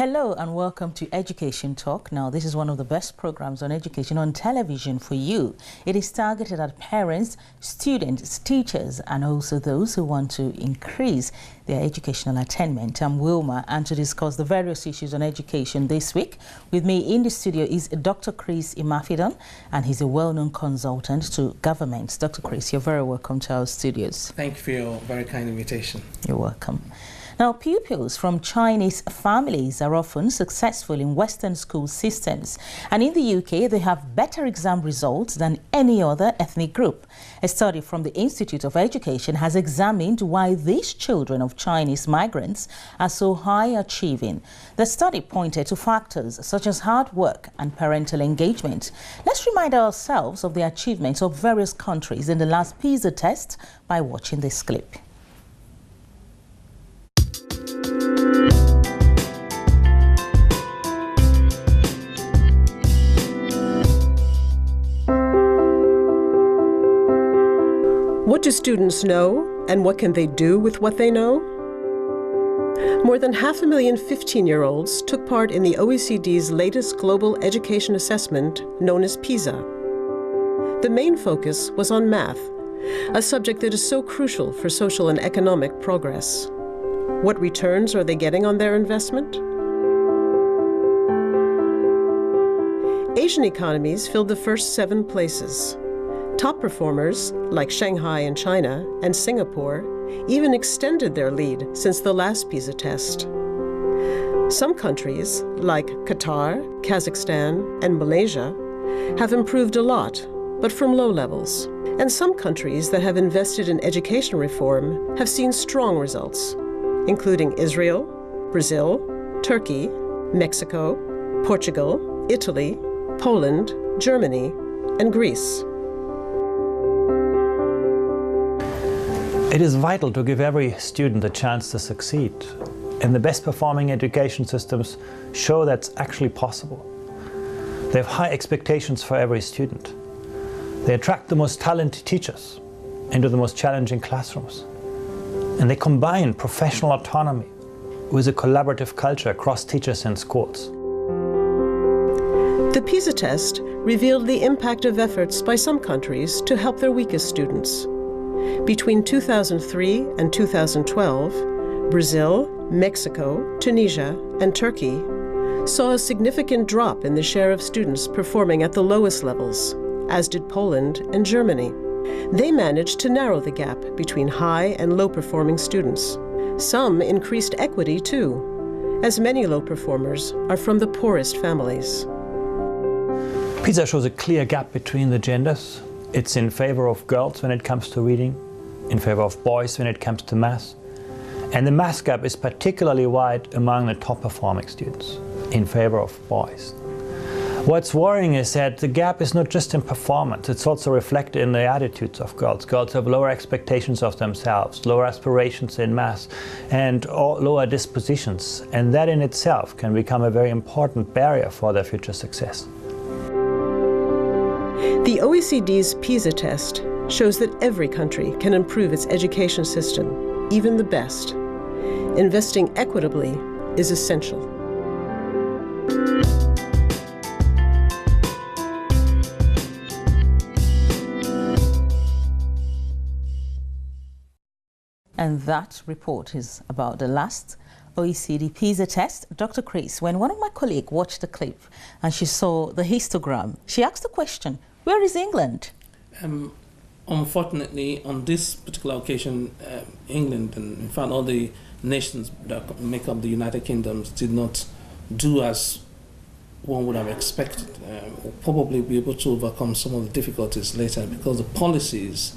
Hello and welcome to Education Talk. Now, this is one of the best programs on education on television for you. It is targeted at parents, students, teachers, and also those who want to increase their educational attainment. I'm Wilma, and to discuss the various issues on education this week, with me in the studio is Dr. Chris Imafidon, and he's a well-known consultant to governments. Dr. Chris, you're very welcome to our studios. Thank you for your very kind invitation. You're welcome. Now, pupils from Chinese families are often successful in Western school systems, and in the UK they have better exam results than any other ethnic group. A study from the Institute of Education has examined why these children of Chinese migrants are so high achieving. The study pointed to factors such as hard work and parental engagement. Let's remind ourselves of the achievements of various countries in the last PISA test by watching this clip. What do students know, and what can they do with what they know? More than 500,000 15-year-olds took part in the OECD's latest global education assessment, known as PISA. The main focus was on math, a subject that is so crucial for social and economic progress. What returns are they getting on their investment? Asian economies filled the first 7 places. Top performers, like Shanghai in China and Singapore, even extended their lead since the last PISA test. Some countries, like Qatar, Kazakhstan, and Malaysia, have improved a lot, but from low levels. And some countries that have invested in education reform have seen strong results, including Israel, Brazil, Turkey, Mexico, Portugal, Italy, Poland, Germany, and Greece. It is vital to give every student a chance to succeed, and the best performing education systems show that's actually possible. They have high expectations for every student. They attract the most talented teachers into the most challenging classrooms. And they combine professional autonomy with a collaborative culture across teachers and schools. The PISA test revealed the impact of efforts by some countries to help their weakest students. Between 2003 and 2012, Brazil, Mexico, Tunisia, and Turkey saw a significant drop in the share of students performing at the lowest levels, as did Poland and Germany. They managed to narrow the gap between high and low-performing students. Some increased equity, too, as many low performers are from the poorest families. PISA shows a clear gap between the genders. It's in favor of girls when it comes to reading, in favor of boys when it comes to math. And the math gap is particularly wide among the top performing students, in favor of boys. What's worrying is that the gap is not just in performance, it's also reflected in the attitudes of girls. Girls have lower expectations of themselves, lower aspirations in math, and lower dispositions. And that in itself can become a very important barrier for their future success. The OECD's PISA test shows that every country can improve its education system, even the best. Investing equitably is essential. And that report is about the last OECD PISA test. Dr. Chris, when one of my colleagues watched the clip and she saw the histogram, she asked the question, where is England? Unfortunately, on this particular occasion, England and in fact all the nations that make up the United Kingdom did not do as one would have expected. We'll probably be able to overcome some of the difficulties later because the policies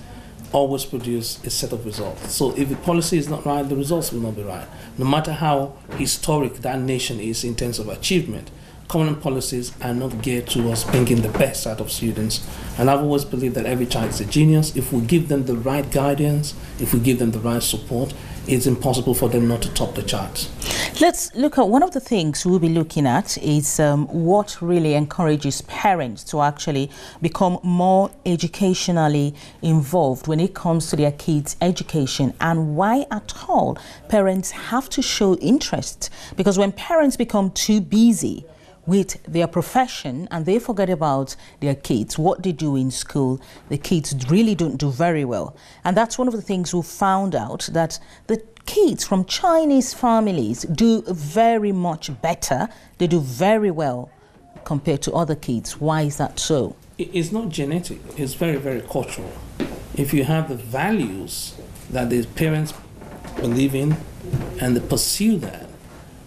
always produce a set of results. So if the policy is not right, the results will not be right. No matter how historic that nation is in terms of achievement, common policies are not geared towards bringing the best out of students. And I've always believed that every child is a genius. If we give them the right guidance, if we give them the right support, it's impossible for them not to top the charts. Let's look at one of the things we'll be looking at is what really encourages parents to actually become more educationally involved when it comes to their kids' education, and why at all parents have to show interest. Because when parents become too busy with their profession and they forget about their kids, what they do in school, the kids really don't do very well. And that's one of the things we found out, that the kids from Chinese families do very much better. They do very well compared to other kids. Why is that so? It's not genetic, it's very, very cultural. If you have the values that the parents believe in and they pursue that,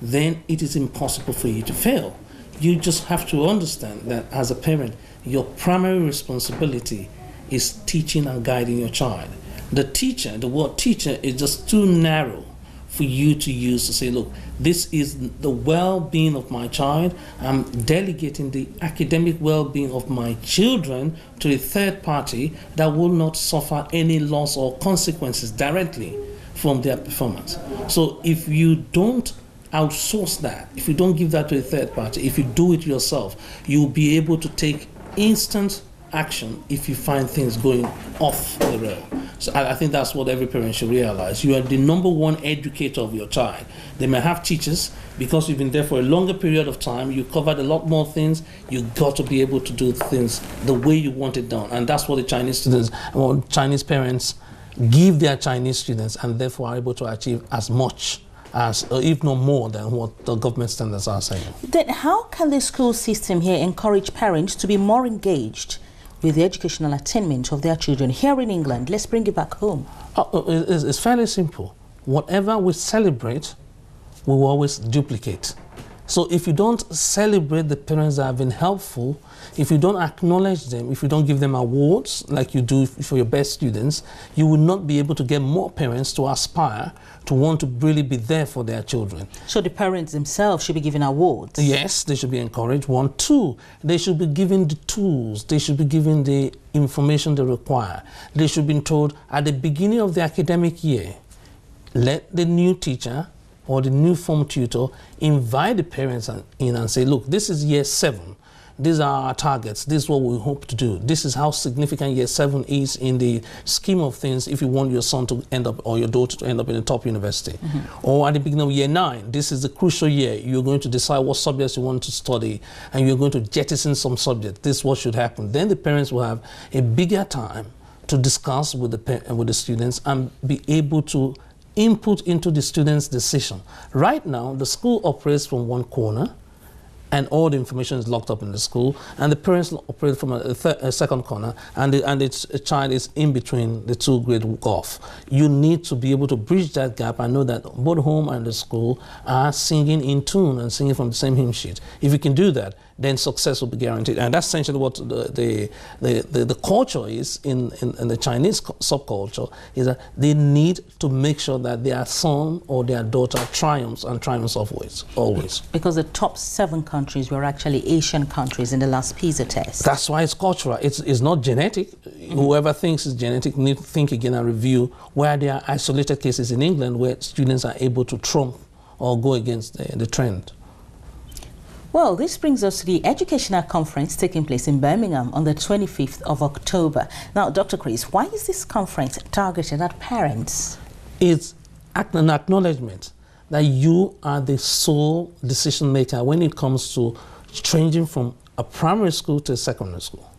then it is impossible for you to fail. You just have to understand that as a parent, your primary responsibility is teaching and guiding your child. The teacher, the word teacher, is just too narrow for you to use to say, look, this is the well-being of my child. I'm delegating the academic well-being of my children to a third party that will not suffer any loss or consequences directly from their performance. So if you don't outsource that, if you don't give that to a third party, if you do it yourself, you'll be able to take instant action if you find things going off the rail. So I think that's what every parent should realize. You are the number one educator of your child. They may have teachers, because you've been there for a longer period of time, you covered a lot more things, you've got to be able to do things the way you want it done. And that's what the Chinese students, well, Chinese parents give their Chinese students, and therefore are able to achieve as much as, or if not more than what the government standards are saying. Then how can the school system here encourage parents to be more engaged with the educational attainment of their children here in England? Let's bring it back home. It's fairly simple. Whatever we celebrate, we will always duplicate. So if you don't celebrate the parents that have been helpful, if you don't acknowledge them, if you don't give them awards like you do for your best students, you will not be able to get more parents to aspire to want to really be there for their children. So the parents themselves should be given awards? Yes, they should be encouraged. 1, 2, they should be given the tools, they should be given the information they require. They should be told at the beginning of the academic year, let the new teacher or the new form tutor invite the parents in and say, look, this is year 7. These are our targets. This is what we hope to do. This is how significant year 7 is in the scheme of things if you want your son to end up, or your daughter to end up in a top university. Or at the beginning of year 9, this is the crucial year. You're going to decide what subjects you want to study, and you're going to jettison some subjects. This is what should happen. Then the parents will have a bigger time to discuss with the students and be able to input into the student's decision. Right now, the school operates from one corner, and all the information is locked up in the school, and the parents operate from a second corner, and its child is in between the two great gulf. You need to be able to bridge that gap and know that both home and the school are singing in tune and singing from the same hymn sheet. If you can do that, then success will be guaranteed. And that's essentially what the culture is in the Chinese subculture, is that they need to make sure that their son or their daughter triumphs, and triumphs always. Because the top 7 countries were actually Asian countries in the last PISA test. That's why it's cultural. It's not genetic. Whoever thinks it's genetic need to think again and review where there are isolated cases in England where students are able to trump or go against the trend. Well, this brings us to the educational conference taking place in Birmingham on the 25th of October. Now, Dr. Chris, why is this conference targeted at parents? It's an acknowledgement that you are the sole decision maker when it comes to changing from a primary school to a secondary school.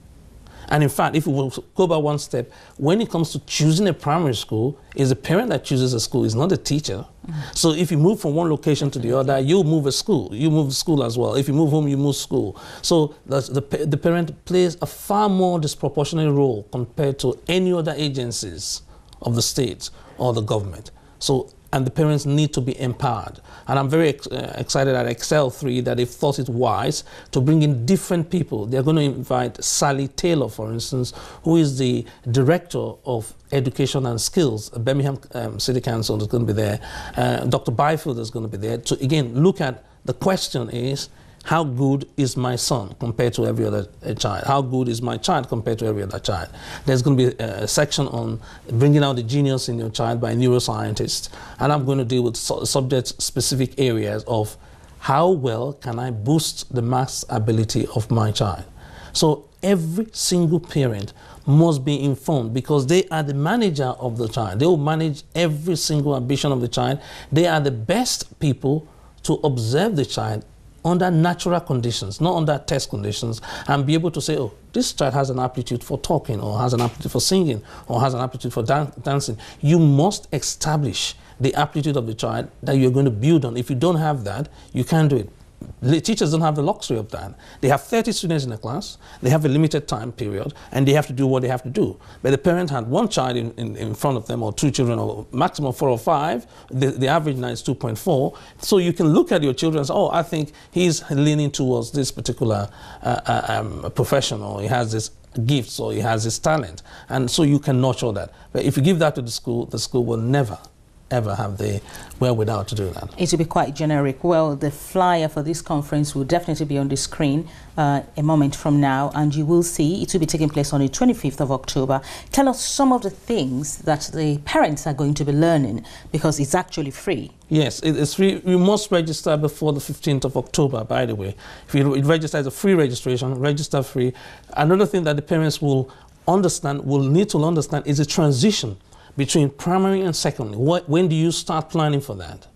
And in fact, if we will go back one step, when it comes to choosing a primary school, it's the parent that chooses a school, it's not the teacher. So if you move from one location to the other, you move a school. You move school as well. If you move home, you move school. So the parent plays a far more disproportionate role compared to any other agencies of the state or the government. So, and the parents need to be empowered. And I'm very excited at Excel 3 that they've thought it wise to bring in different people. They're going to invite Sally Taylor, for instance, who is the Director of Education and Skills. Birmingham City Council is going to be there. Dr. Byfield is going to be there to, again, look at the question is, how good is my son compared to every other child? How good is my child compared to every other child? There's going to be a section on bringing out the genius in your child by neuroscientists, and I'm going to deal with subject-specific areas of how well can I boost the maths ability of my child. So every single parent must be informed, because they are the manager of the child. They will manage every single ambition of the child. They are the best people to observe the child under natural conditions, not under test conditions, and be able to say, oh, this child has an aptitude for talking, or has an aptitude for singing, or has an aptitude for dancing. You must establish the aptitude of the child that you're going to build on. If you don't have that, you can't do it. The teachers don't have the luxury of that. They have 30 students in a class, they have a limited time period, and they have to do what they have to do. But the parent had one child in front of them, or two children, or maximum 4 or 5. The average now is 2.4. So you can look at your children and say, oh, I think he's leaning towards this particular profession, or he has this gifts, or he has this talent. And so you can nurture that. But if you give that to the school will never ever have the wherewithal to do that. It will be quite generic. Well, the flyer for this conference will definitely be on the screen a moment from now, and you will see it will be taking place on the 25th of October. Tell us some of the things that the parents are going to be learning, because it's actually free. Yes, it's free. You must register before the 15th of October, by the way. If you register, it's a free registration, register free. Another thing that the parents will need to understand is the transition between primary and secondary. When do you start planning for that?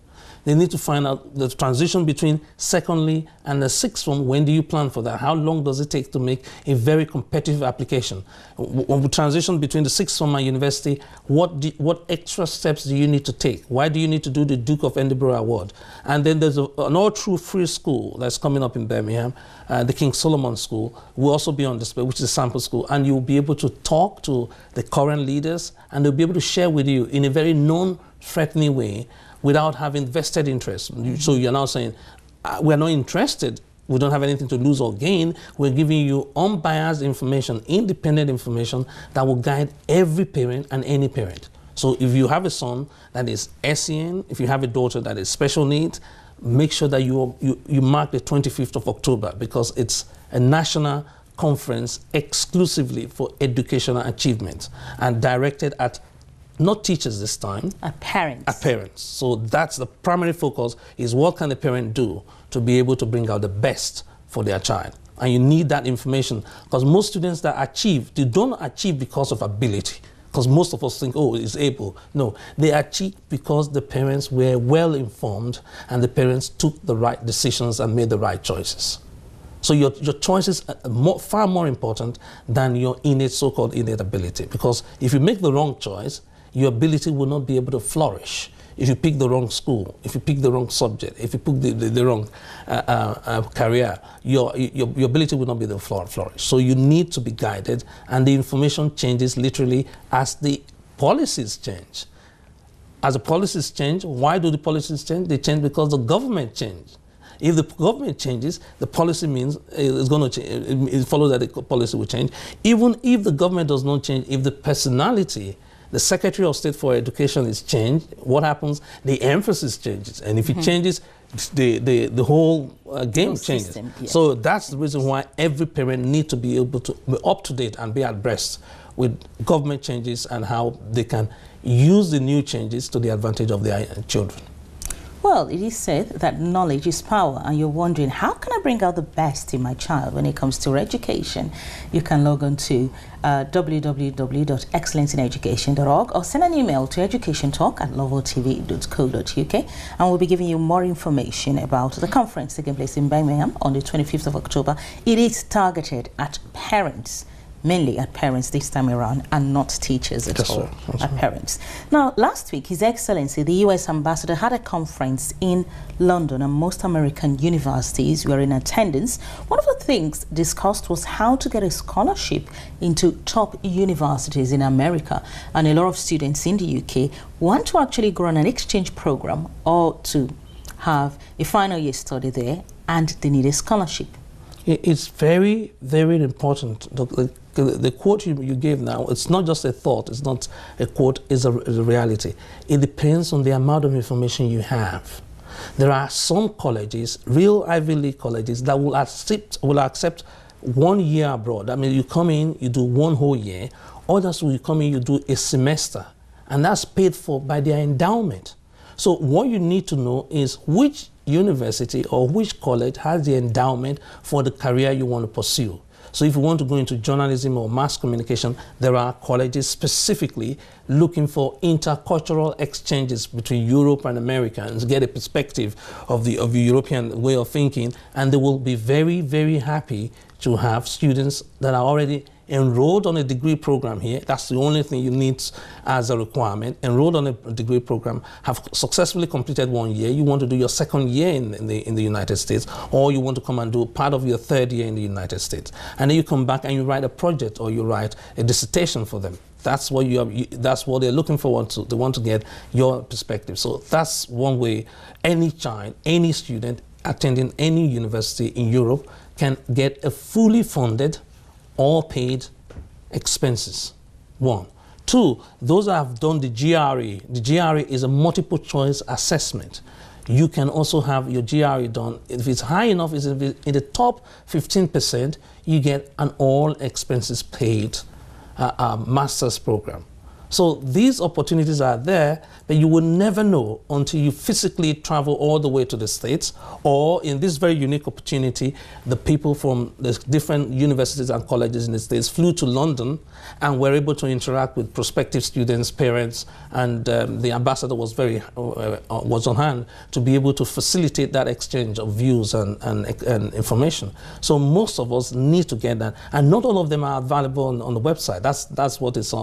They need to find out the transition between secondary and the sixth form. When do you plan for that? How long does it take to make a very competitive application? When we transition between the sixth form and university, what extra steps do you need to take? Why do you need to do the Duke of Edinburgh Award? And then there's an all-true free school that's coming up in Birmingham, the King Solomon School will also be on display, which is a sample school, and you'll be able to talk to the current leaders, and they'll be able to share with you in a very non-threatening way, without having vested interest. So you're now saying, we're not interested, we don't have anything to lose or gain. We're giving you unbiased information, independent information that will guide every parent and any parent. So if you have a son that is SEN, if you have a daughter that is special needs, make sure that you mark the 25th of October, because it's a national conference exclusively for educational achievement and directed at not teachers this time. At parents. At parents. So that's the primary focus, is what can the parent do to be able to bring out the best for their child. And you need that information, because most students that achieve, they don't achieve because of ability. Because most of us think, oh, he's able. No, they achieve because the parents were well informed and the parents took the right decisions and made the right choices. So your choices are far more important than your so-called innate ability. Because if you make the wrong choice, your ability will not be able to flourish. If you pick the wrong school, if you pick the wrong subject, if you pick the wrong career, your ability will not be able to flourish. So you need to be guided, and the information changes literally as the policies change. As the policies change, why do the policies change? They change because the government changed. If the government changes, the policy means it's going to change. It follows that the policy will change. Even if the government does not change, if the personality, the Secretary of State for Education is changed, what happens? The emphasis changes. And if it changes, the whole game changes. System, yes. So that's the reason why every parent needs to be able to be up to date and be abreast with government changes and how they can use the new changes to the advantage of their children. Well, it is said that knowledge is power, and you're wondering, how can I bring out the best in my child when it comes to education? You can log on to www.excellenceineducation.org or send an email to educationtalk@lovotv.co.uk, and we'll be giving you more information about the conference taking place in Birmingham on the 25th of October. It is targeted at parents, mainly at parents this time around, and not teachers at all, at parents. Now, last week, His Excellency, the U.S. Ambassador, had a conference in London, and most American universities were in attendance. One of the things discussed was how to get a scholarship into top universities in America, and a lot of students in the UK want to actually go on an exchange program or to have a final year study there, and they need a scholarship. It's very, very important. The quote you gave now, it's not just a thought, it's not a quote, it's a reality. It depends on the amount of information you have. There are some colleges, real Ivy League colleges, that will accept 1 year abroad. I mean, you come in, you do 1 whole year. Others will come in, you do a semester. And that's paid for by their endowment. So what you need to know is which university or which college has the endowment for the career you want to pursue. So if you want to go into journalism or mass communication, there are colleges specifically looking for intercultural exchanges between Europe and America and to get a perspective of the European way of thinking. And they will be very, very happy to have students that are already enrolled on a degree program here. That's the only thing you need as a requirement. Enrolled on a degree program, have successfully completed 1 year. You want to do your 2nd year in the United States, or you want to come and do part of your 3rd year in the United States. And then you come back and you write a project or you write a dissertation for them. That's what that's what they're looking forward to. They want to get your perspective. So that's one way any child, any student attending any university in Europe can get a fully funded, all paid expenses. 1. 2, those that have done the GRE. The GRE is a multiple choice assessment. You can also have your GRE done. If it's high enough, it's in the top 15%, you get an all expenses paid master's program. So these opportunities are there, but you will never know until you physically travel all the way to the States, or in this very unique opportunity, the people from the different universities and colleges in the States flew to London and were able to interact with prospective students, parents, and the ambassador was was on hand to be able to facilitate that exchange of views and information. So most of us need to get that, and not all of them are available on the website. That's what is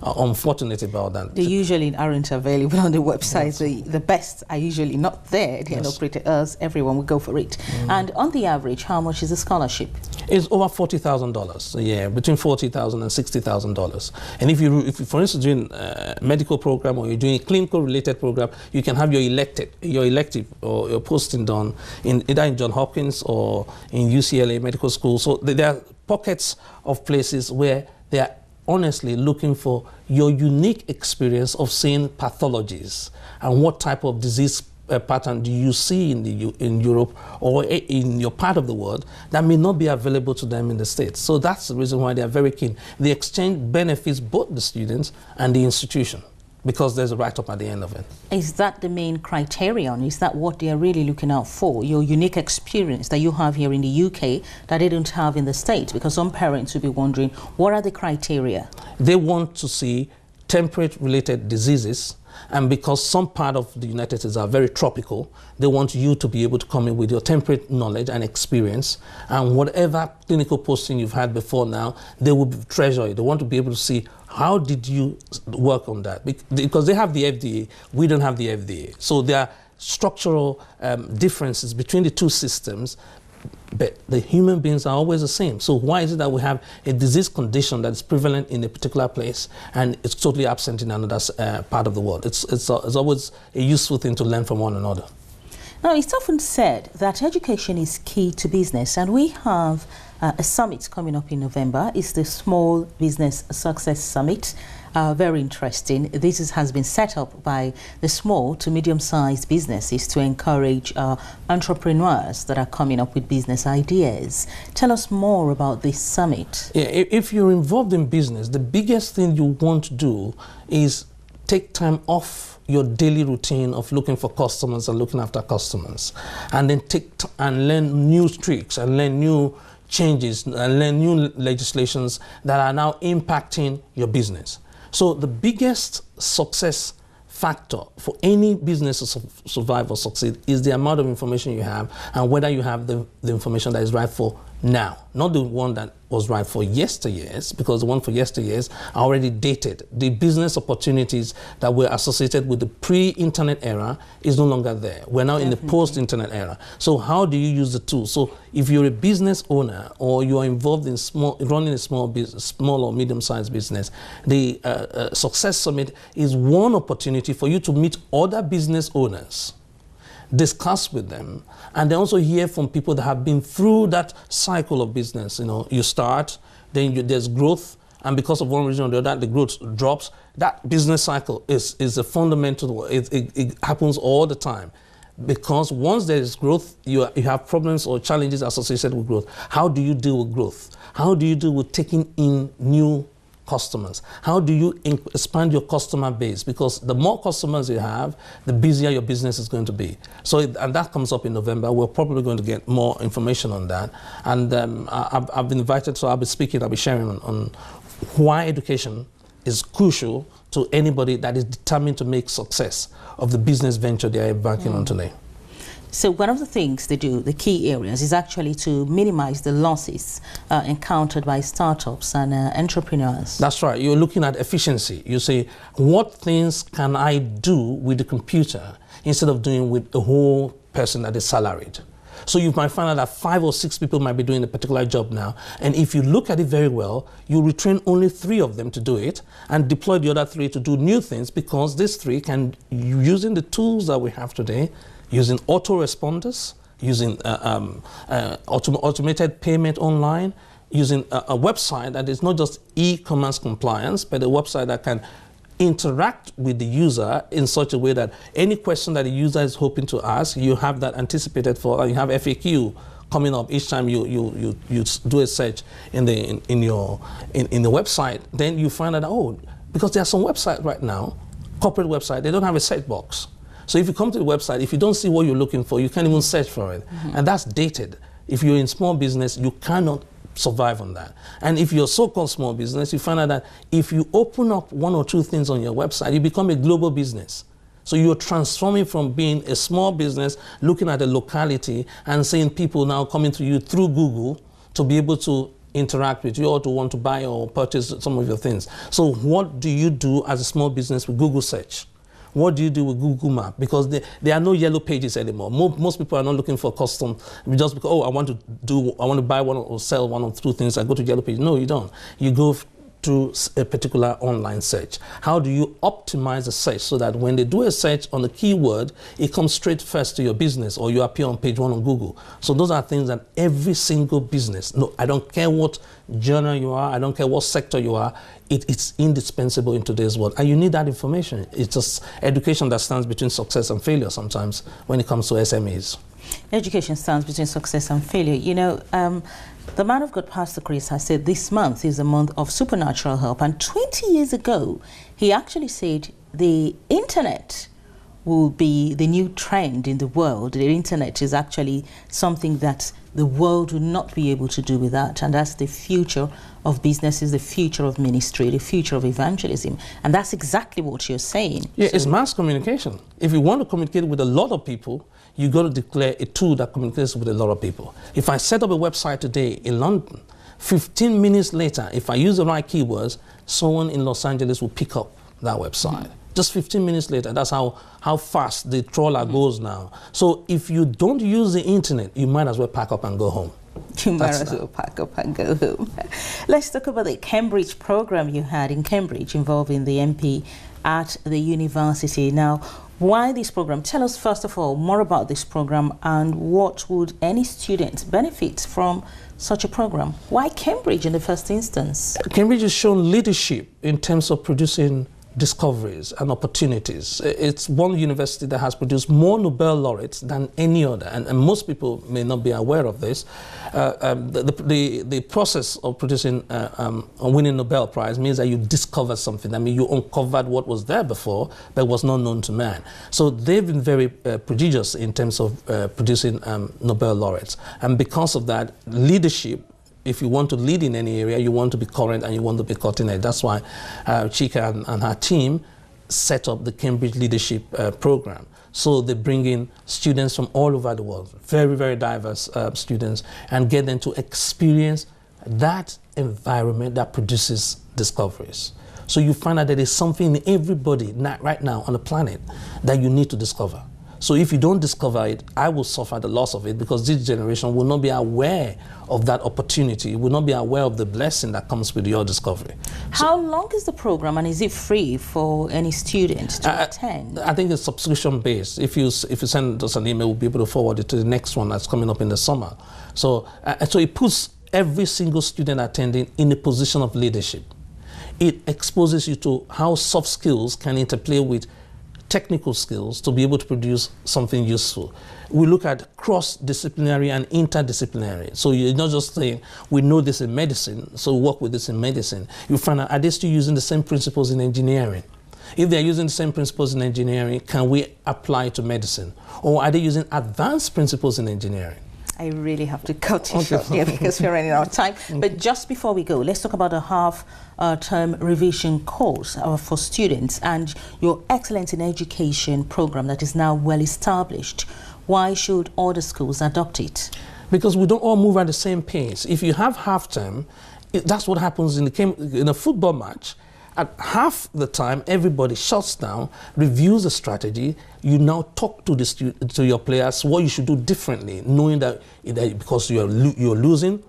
unfortunate about that. They usually aren't available on the website. Yes. The best are usually not there. They're not operated as everyone will go for it. And on the average, how much is a scholarship? It's over $40,000 a year, between $40,000 and $60,000. And if you, for instance, doing a medical program or you're doing a clinical related program, you can have your elective or your posting done either in Johns Hopkins or in UCLA Medical School. So there are pockets of places where they are honestly looking for your unique experience of seeing pathologies and what type of disease pattern do you see in Europe or in your part of the world that may not be available to them in the States. So that's the reason why they are very keen. The exchange benefits both the students and the institution, because there's a write-up at the end of it. Is that the main criterion? Is that what they are really looking out for? Your unique experience that you have here in the UK that they don't have in the States? Because some parents will be wondering, what are the criteria? They want to see temperate-related diseases, and because some part of the United States are very tropical, they want you to be able to come in with your temperate knowledge and experience, and whatever clinical posting you've had before now, they will treasure it. They want to be able to see how did you work on that? Because they have the FDA, we don't have the FDA. So there are structural differences between the two systems, but the human beings are always the same. So why is it that we have a disease condition that is prevalent in a particular place and it's totally absent in another part of the world? It's always a useful thing to learn from one another. Now, it's often said that education is key to business, and we have a summit coming up in November. It's the Small Business Success Summit. Very interesting. This has been set up by the small to medium-sized businesses to encourage entrepreneurs that are coming up with business ideas. Tell us more about this summit. Yeah, if you're involved in business, the biggest thing you want to do is take time off your daily routine of looking for customers and looking after customers, and then learn new tricks and learn new changes and learn new legislations that are now impacting your business. So the biggest success factor for any business to survive or succeed is the amount of information you have and whether you have the information that is right for now, not the one that was right for yesteryears, because the one for yesteryears are already dated. The business opportunities that were associated with the pre-internet era is no longer there. We're now in the post-internet era. So how do you use the tool? So if you're a business owner or you are involved in running a small business, small or medium-sized business, the Success Summit is one opportunity for you to meet other business owners, discuss with them, and then also hear from people that have been through that cycle of business. You know, you start, then there's growth, and because of one reason or the other, the growth drops. That business cycle is a fundamental. It happens all the time. Because once there is growth, you have problems or challenges associated with growth. How do you deal with growth? How do you deal with taking in new customers? How do you expand your customer base? Because the more customers you have, the busier your business is going to be. So, and that comes up in November. We're probably going to get more information on that. And I've been invited, so I'll be speaking, I'll be sharing on why education is crucial to anybody that is determined to make success of the business venture they are embarking on today. So one of the things they do, the key areas, is actually to minimize the losses encountered by startups and entrepreneurs. That's right. You're looking at efficiency. You say, what things can I do with the computer instead of doing with a whole person that is salaried? So you might find out that 5 or 6 people might be doing a particular job now, and if you look at it very well, you retrain only 3 of them to do it and deploy the other 3 to do new things, because these 3 can, using the tools that we have today, using autoresponders, using automated payment online, using a website that is not just e-commerce compliance, but a website that can interact with the user in such a way that any question that the user is hoping to ask, you have that anticipated for, and you have FAQ coming up each time you do a search in the website. Then you find out, oh, because there are some websites right now, corporate website, they don't have a search box. So if you come to the website, if you don't see what you're looking for, you can't even search for it. And that's dated. If you're in small business, you cannot survive on that. And if you're so-called small business, you find out that if you open up 1 or 2 things on your website, you become a global business. So you're transforming from being a small business, looking at a locality and seeing people now coming to you through Google to be able to interact with you or to want to buy or purchase some of your things. So what do you do as a small business with Google search? What do you do with Google Map? Because there are no yellow pages anymore. Most people are not looking for custom just because, oh, I want to buy one or sell 1 or 2 things. I go to yellow page. No, you don't. You go through a particular online search. How do you optimize a search so that when they do a search on a keyword, it comes straight first to your business, or you appear on page 1 on Google? So those are things that every single business, no, I don't care what genre you are, I don't care what sector you are, it's indispensable in today's world. And you need that information. It's just education that stands between success and failure sometimes when it comes to SMEs. Education stands between success and failure. You know, the man of God, Pastor Chris, has said this month is a month of supernatural help. And 20 years ago, he actually said the internet will be the new trend in the world. The internet is actually something that the world will not be able to do without. And that's the future of businesses, the future of ministry, the future of evangelism. And that's exactly what you're saying. Yeah, it's mass communication. If you want to communicate with a lot of people, you got to declare a tool that communicates with a lot of people. If I set up a website today in London, 15 minutes later, if I use the right keywords, someone in Los Angeles will pick up that website. Just 15 minutes later. That's how fast the trawler goes now. So if you don't use the internet, you might as well pack up and go home. You might as well pack up and go home. Let's talk about the Cambridge program you had in Cambridge involving the MP at the university. Now, why this program? Tell us, first of all, more about this program and what would any student benefit from such a program? Why Cambridge in the first instance? Cambridge has shown leadership in terms of producing discoveries and opportunities. It's one university that has produced more Nobel laureates than any other, and most people may not be aware of this. The process of producing winning Nobel Prize means that you discover something. I mean, you uncovered what was there before but was not known to man. So they've been very prodigious in terms of producing Nobel laureates, and because of that, leadership. If you want to lead in any area, you want to be current and you want to be cutting edge. That's why Chika and her team set up the Cambridge Leadership Program. So they bring in students from all over the world, very, very diverse students, and get them to experience that environment that produces discoveries. So you find out that there's something in everybody right now on the planet that you need to discover. So if you don't discover it, I will suffer the loss of it, because this generation will not be aware of that opportunity, will not be aware of the blessing that comes with your discovery. How long is the program, and is it free for any student to attend? I think it's subscription based. If you send us an email, we'll be able to forward it to the next one that's coming up in the summer. So, so it puts every single student attending in a position of leadership. It exposes you to how soft skills can interplay with technical skills to be able to produce something useful. We look at cross-disciplinary and interdisciplinary. So you're not just saying, we know this in medicine, so work with this in medicine. You find out, are they still using the same principles in engineering? If they're using the same principles in engineering, can we apply it to medicine? Or are they using advanced principles in engineering? I really have to cut you short here because we're running out of time. But just before we go, let's talk about a half-term revision course for students and your Excellence in Education program that is now well established. Why should other schools adopt it? Because we don't all move at the same pace. If you have half-term, that's what happens in a football match. At half the time, everybody shuts down, reviews the strategy. You now talk to your players what you should do differently, knowing that because you're losing,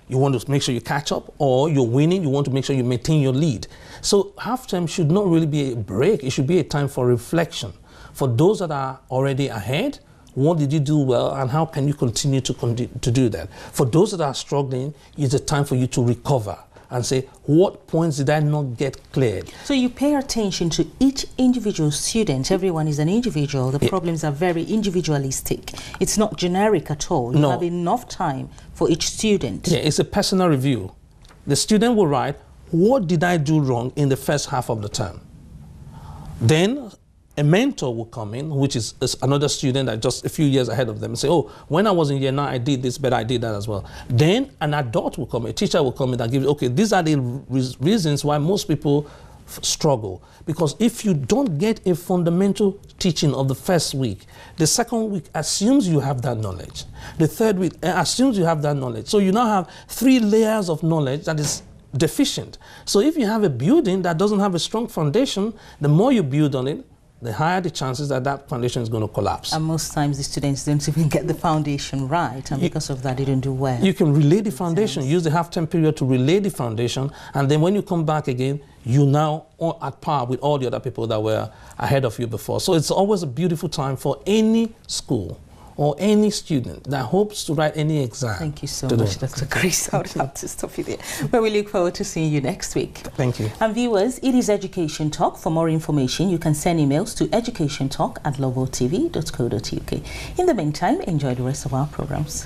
you want to make sure you catch up, or you're winning, you want to make sure you maintain your lead. So halftime should not really be a break. It should be a time for reflection. For those that are already ahead, what did you do well, and how can you continue to do that? For those that are struggling, it's a time for you to recover and say, what points did I not get cleared? So you pay attention to each individual student. Everyone is an individual. The problems are very individualistic. It's not generic at all. You have enough time for each student. Yeah, it's a personal review. The student will write, what did I do wrong in the first half of the term? Then a mentor will come in, which is another student that just a few years ahead of them, and say, oh, when I was in year 9, I did this, but I did that as well. Then an adult will come, a teacher will come in and give you, okay, these are the reasons why most people struggle. Because if you don't get a fundamental teaching of the first week, the second week assumes you have that knowledge. The third week assumes you have that knowledge. So you now have 3 layers of knowledge that is deficient. So if you have a building that doesn't have a strong foundation, the more you build on it, the higher the chances that that foundation is going to collapse. And most times the students don't even get the foundation right, and because of that they don't do well. You can relay the foundation, use the half-term period to relay the foundation, and then when you come back again, you're now at par with all the other people that were ahead of you before. So it's always a beautiful time for any school or any student that hopes to write any exam. Thank you so much, Dr. Chris. I would have to stop you there. But we look forward to seeing you next week. Thank you. And viewers, it is Education Talk. For more information, you can send emails to educationtalk@global.tv.co.uk. In the meantime, enjoy the rest of our programs.